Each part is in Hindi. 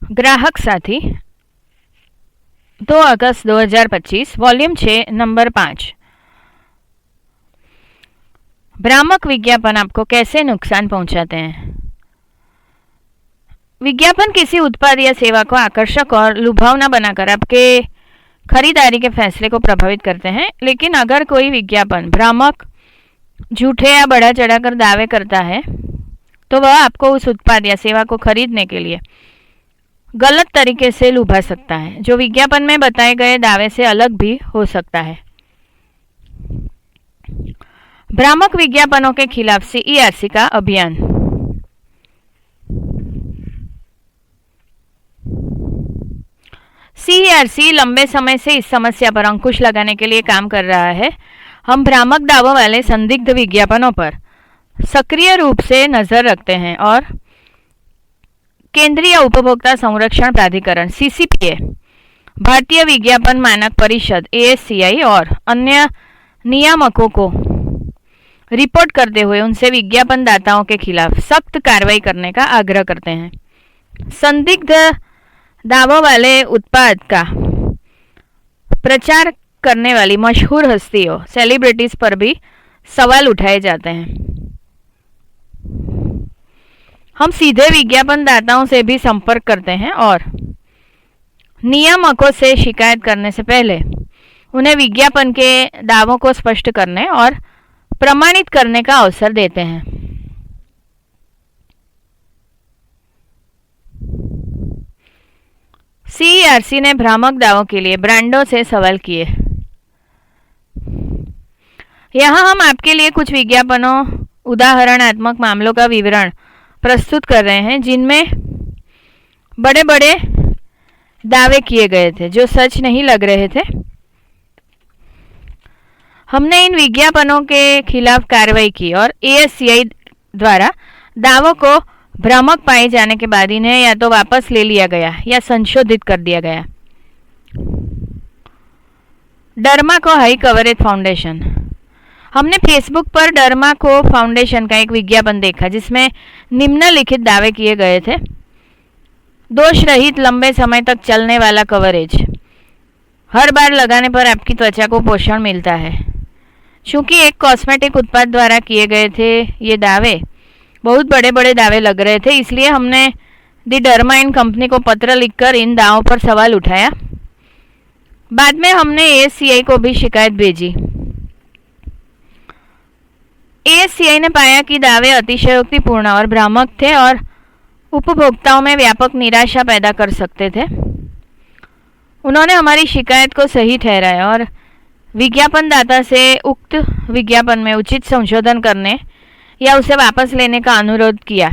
ग्राहक साथी 2 अगस्त 2025 वॉल्यूम 6 नंबर 5। भ्रामक विज्ञापन आपको कैसे नुकसान पहुंचाते हैं? विज्ञापन किसी उत्पाद या सेवा को आकर्षक और लुभावना बनाकर आपके खरीदारी के फैसले को प्रभावित करते हैं। लेकिन अगर कोई विज्ञापन भ्रामक, झूठे या बढ़ा चढ़ाकर दावे करता है तो वह आपको उस उत्पाद या सेवा को खरीदने के लिए गलत तरीके से लुभा सकता है, जो विज्ञापन में बताए गए दावे से अलग भी हो सकता है। भ्रामक विज्ञापनों के खिलाफ CERC का अभियान। CERC लंबे समय से इस समस्या पर अंकुश लगाने के लिए काम कर रहा है। हम भ्रामक दावों वाले संदिग्ध विज्ञापनों पर सक्रिय रूप से नजर रखते हैं और केंद्रीय उपभोक्ता संरक्षण प्राधिकरण CCPA, भारतीय विज्ञापन मानक परिषद ASCI और अन्य नियामकों को रिपोर्ट करते हुए उनसे विज्ञापन दाताओं के खिलाफ सख्त कार्रवाई करने का आग्रह करते हैं। संदिग्ध दावों वाले उत्पाद का प्रचार करने वाली मशहूर हस्तियों, सेलिब्रिटीज पर भी सवाल उठाए जाते हैं। हम सीधे विज्ञापन दाताओं से भी संपर्क करते हैं और नियामकों से शिकायत करने से पहले उन्हें विज्ञापन के दावों को स्पष्ट करने और प्रमाणित करने का अवसर देते हैं। CERC ने भ्रामक दावों के लिए ब्रांडों से सवाल किए। यहाँ हम आपके लिए कुछ विज्ञापनों उदाहरणात्मक मामलों का विवरण प्रस्तुत कर रहे हैं जिनमें बड़े बड़े दावे किए गए थे जो सच नहीं लग रहे थे। हमने इन विज्ञापनों के खिलाफ कार्रवाई की और ASCI द्वारा दावों को भ्रामक पाए जाने के बाद इन्हें या तो वापस ले लिया गया या संशोधित कर दिया गया। डर्मा को हाई कवरेज फाउंडेशन। हमने फेसबुक पर डर्मा को फाउंडेशन का एक विज्ञापन देखा जिसमें निम्नलिखित दावे किए गए थे। दोष रहित लंबे समय तक चलने वाला कवरेज, हर बार लगाने पर आपकी त्वचा को पोषण मिलता है। चूंकि एक कॉस्मेटिक उत्पाद द्वारा किए गए थे ये दावे बहुत बड़े बड़े दावे लग रहे थे, इसलिए हमने द डर्मा एंड कंपनी को पत्र लिखकर इन दावों पर सवाल उठाया। बाद में हमने ASCI को भी शिकायत भेजी। ASCI ने पाया कि दावे अतिशयोक्तिपूर्ण और भ्रामक थे और उपभोक्ताओं में व्यापक निराशा पैदा कर सकते थे। उन्होंने हमारी शिकायत को सही ठहराया और विज्ञापन दाता से उक्त विज्ञापन में उचित संशोधन करने या उसे वापस लेने का अनुरोध किया।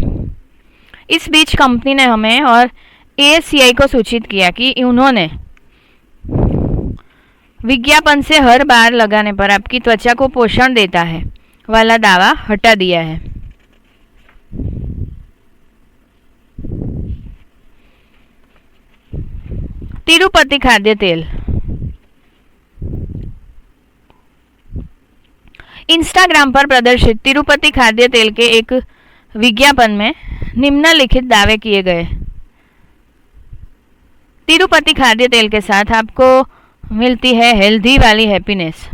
इस बीच कंपनी ने हमें और ASCI को सूचित किया कि उन्होंने विज्ञापन से हर बार लगाने पर आपकी त्वचा को पोषण देता है वाला दावा हटा दिया है। तिरुपति खाद्य तेल। इंस्टाग्राम पर प्रदर्शित तिरुपति खाद्य तेल के एक विज्ञापन में निम्नलिखित दावे किए गए। तिरुपति खाद्य तेल के साथ आपको मिलती है हेल्दी वाली हैप्पीनेस।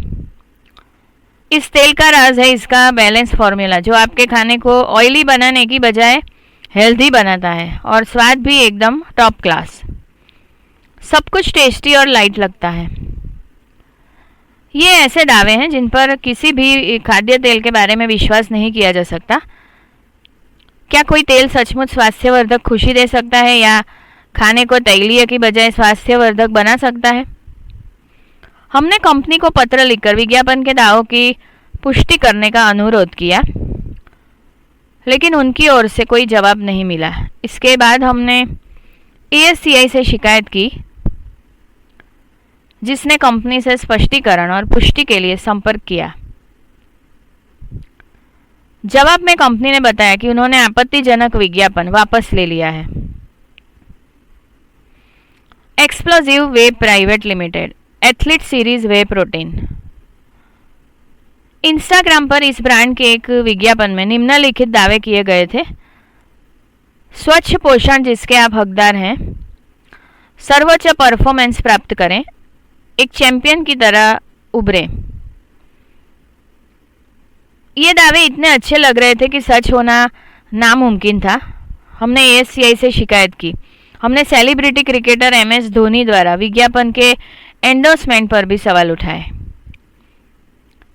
इस तेल का राज है इसका बैलेंस फॉर्मूला जो आपके खाने को ऑयली बनाने की बजाय हेल्दी बनाता है और स्वाद भी एकदम टॉप क्लास। सब कुछ टेस्टी और लाइट लगता है। ये ऐसे दावे हैं जिन पर किसी भी खाद्य तेल के बारे में विश्वास नहीं किया जा सकता। क्या कोई तेल सचमुच स्वास्थ्यवर्धक खुशी दे सकता है या खाने को तैलीय की बजाय स्वास्थ्यवर्धक बना सकता है? हमने कंपनी को पत्र लिखकर विज्ञापन के दावों की पुष्टि करने का अनुरोध किया, लेकिन उनकी ओर से कोई जवाब नहीं मिला। इसके बाद हमने ASCI से शिकायत की, जिसने कंपनी से स्पष्टीकरण और पुष्टि के लिए संपर्क किया। जवाब में कंपनी ने बताया कि उन्होंने आपत्तिजनक विज्ञापन वापस ले लिया है। एक्सप्लोजिव वे प्राइवेट लिमिटेड, एथलीट सीरीज वे प्रोटीन। इंस्टाग्राम पर इस ब्रांड के एक विज्ञापन में निम्नलिखित दावे किए गए थे। स्वच्छ पोषण जिसके आप हकदार हैं, सर्वोच्च परफॉर्मेंस प्राप्त करें, एक चैंपियन की तरह उभरें। ये दावे इतने अच्छे लग रहे थे कि सच होना नामुमकिन था। हमने ASCI से शिकायत की। हमने सेलिब्रिटी क्रिकेटर MS धोनी द्वारा विज्ञापन के एंडोर्समेंट पर भी सवाल उठाए।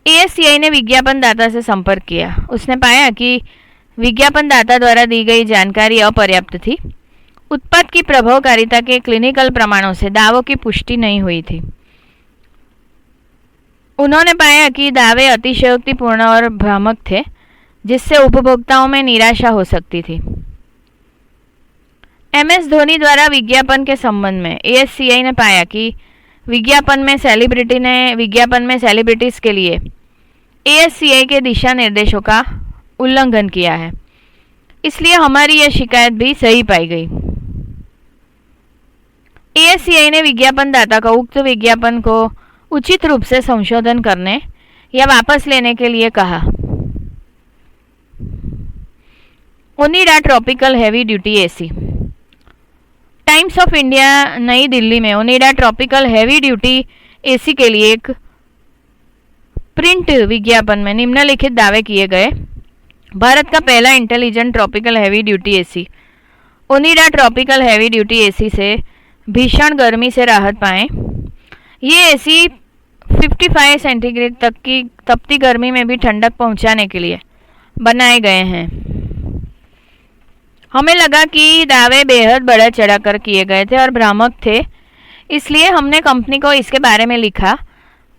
ASCI ने विज्ञापन दाता से संपर्क किया। उसने पाया कि विज्ञापन दाता द्वारा दी गई जानकारी अपर्याप्त थी। उत्पाद की प्रभावकारिता के क्लिनिकल प्रमाणों से दावों की पुष्टि नहीं हुई थी। उन्होंने पाया कि दावे अतिशयोक्तिपूर्ण और भ्रामक थे, जिससे उपभोक्ताओं में निराशा हो सकती थी। MS धोनी द्वारा विज्ञापन के संबंध में ASCI ने पाया कि विज्ञापन में सेलिब्रिटीज के लिए ASCI के दिशा निर्देशों का उल्लंघन किया है, इसलिए हमारी यह शिकायत भी सही पाई गई। ASCI ने विज्ञापन दाता को उक्त विज्ञापन को उचित रूप से संशोधन करने या वापस लेने के लिए कहा। Onida tropical heavy duty AC। Times of India नई दिल्ली में Onida tropical heavy duty AC के लिए एक प्रिंट विज्ञापन में निम्नलिखित दावे किए गए। भारत का पहला intelligent tropical heavy duty AC Onida tropical heavy duty AC से भीषण गर्मी से राहत पाएं। ये AC 55 सेंटीग्रेड तक की तपती गर्मी में भी ठंडक पहुंचाने के लिए बनाए गए हैं। हमें लगा कि दावे बेहद बढ़ा चढ़ाकर किए गए थे और भ्रामक थे, इसलिए हमने कंपनी को इसके बारे में लिखा।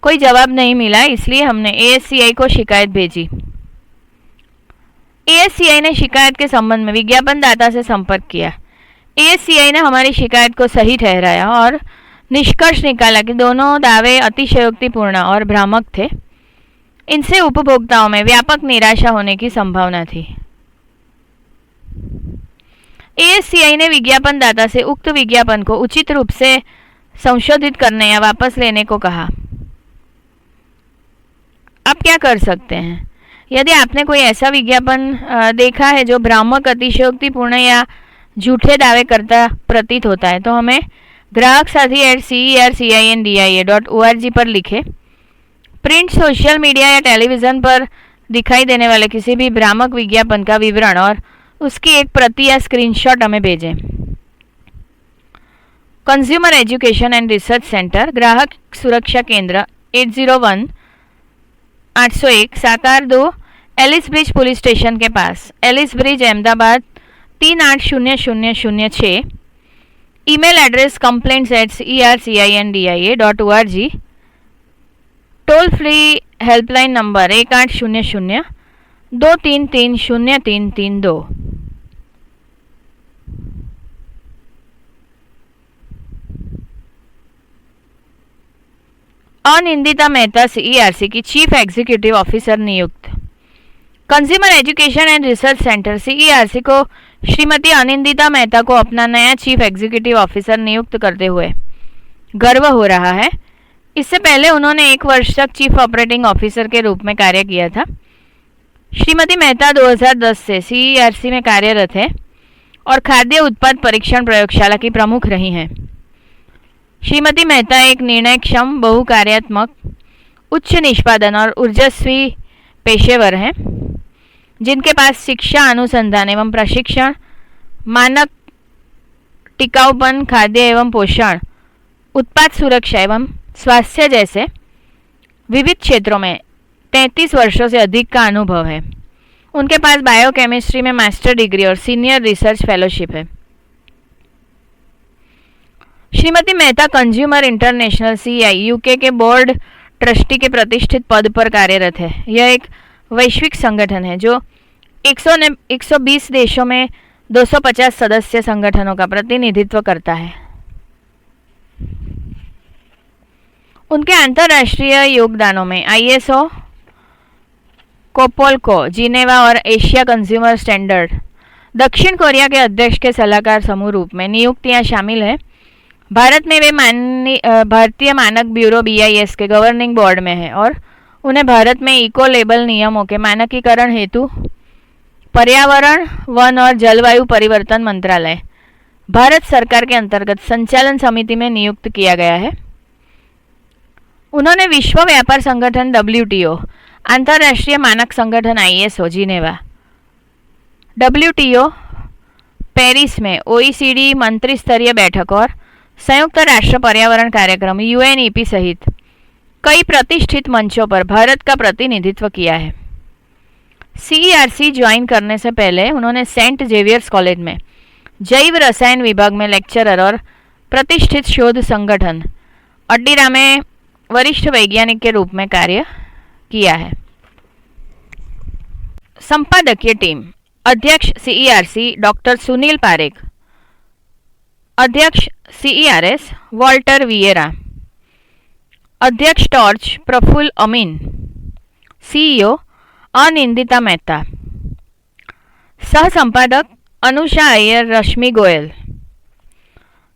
कोई जवाब नहीं मिला, इसलिए हमने ASCI को शिकायत भेजी। ASCI ने शिकायत के संबंध में विज्ञापन दाता से संपर्क किया। ASCI ने हमारी शिकायत को सही ठहराया और निष्कर्ष निकाला कि दोनों दावे अतिशयोक्तिपूर्ण और भ्रामक थे। इनसे उपभोक्ताओं में व्यापक निराशा होने की संभावना थी। ASCI ने विज्ञापन दाता से उक्त विज्ञापन को उचित रूप से संशोधित करने या वापस लेने को कहा। आप क्या कर सकते हैं? यदि आपने कोई ऐसा विज्ञापन देखा है जो भ्रामक, अतिशयोक्तिपूर्ण या झूठे दावे करता प्रतीत होता है, तो हमें ग्राहक साथी @cercindia.org पर लिखें। प्रिंट, सोशल मीडिया या टेलीविज़न पर दिखाई देने वाले किसी भी भ्रामक विज्ञापन का विवरण और उसकी एक प्रति या स्क्रीनशॉट हमें भेजें। Consumer education and research centre, ग्राहक सुरक्षा केंद्र 801 साकार 2, एलिस ब्रिज पुलिस स्टेशन के पास, Ellis bridge, Ahmedabad 380006। Email address complaints@cercindia.org। Toll free helpline number 1800-233-0332। Anindita Mehta CERC की चीफ एग्जीक्यूटिव ऑफिसर नियुक्त। Consumer education and research centre CERC को श्रीमती अनिंदिता मेहता को अपना नया चीफ एग्जीक्यूटिव ऑफिसर नियुक्त करते हुए गर्व हो रहा है। इससे पहले उन्होंने 1 वर्ष तक चीफ ऑपरेटिंग ऑफिसर के रूप में कार्य किया था। श्रीमती मेहता 2010 से CERC में कार्यरत है और खाद्य उत्पाद परीक्षण प्रयोगशाला की प्रमुख रही हैं। श्रीमती मेहता एक निर्णयक्षम, बहुकार्यात्मक, उच्च निष्पादन और ऊर्जस्वी पेशेवर हैं, जिनके पास शिक्षा, अनुसंधान एवं प्रशिक्षण, मानक टिकाऊपन, खाद्य एवं पोषण, उत्पाद सुरक्षा एवं स्वास्थ्य जैसे विविध क्षेत्रों में 33 वर्षों से अधिक का अनुभव है। उनके पास बायोकेमिस्ट्री में मास्टर डिग्री और सीनियर रिसर्च फेलोशिप है। Shrimati Mehta consumer international CI UK के बोर्ड ट्रस्टी के प्रतिष्ठित पद पर कार्यरत है। यह एक वैश्विक संगठन है जो 120 देशों में 250 सदस्य संगठनों का प्रतिनिधित्व करता है। उनके अंतर्राष्ट्रीय योगदानों में ISO, कोपोलको, जिनेवा और एशिया कंज्यूमर स्टैंडर्ड, दक्षिण कोरिया के अध्यक्ष के सलाहकार समूह रूप में नियुक्तियां शामिल हैं। भारत में वे भारतीय मानक ब्यूरो BIS के गवर्निंग बोर्ड में हैं और उन्हें भारत में इको लेबल नियमों के मानकीकरण हेतु पर्यावरण, वन और जलवायु परिवर्तन मंत्रालय, भारत सरकार के अंतर्गत संचालन समिति में नियुक्त किया गया है। उन्होंने विश्व व्यापार संगठन WTO, अंतर्राष्ट्रीय मानक संगठन ISO जिनेवा, WTO पेरिस में OECD मंत्री स्तरीय बैठक और संयुक्त राष्ट्र पर्यावरण कार्यक्रम UNEP सहित कई प्रतिष्ठित मंचों पर भारत का प्रतिनिधित्व किया है। CERC ज्वाइन करने से पहले उन्होंने सेंट जेवियर्स कॉलेज में जैव रसायन विभाग में लेक्चरर और प्रतिष्ठित शोध संगठन अड्डीरा में वरिष्ठ वैज्ञानिक के रूप में कार्य किया है। संपादकीय टीम: अध्यक्ष CERC डॉक्टर सुनील पारेख, अध्यक्ष CERS वॉल्टर विएरा, अध्यक्ष टॉर्च प्रफुल्ल अमीन, CEO अनिंदिता मेहता, सह संपादक अनुषा अय्यर, रश्मि गोयल,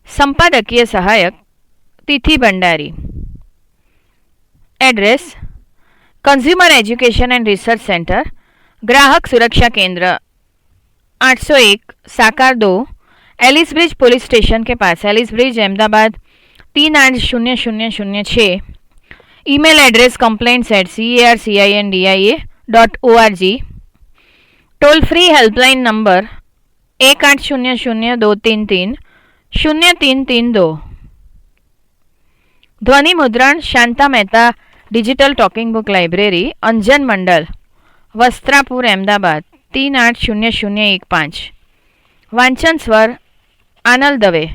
संपादकीय सहायक तिथि Bhandari. Address: consumer education and research centre, ग्राहक सुरक्षा केंद्र 801 साकार 2, एलिस ब्रिज पुलिस स्टेशन के पास, Ellis bridge Ahmedabad 380006। Email address complaints@cercindia.org। Toll free helpline number 1800-233-0332। ध्वनि मुद्रण Shanta Mehta digital talking book library, Anjan Mandal, Vastrapur, Ahmedabad 380015। वांचन स्वर आनल दवे।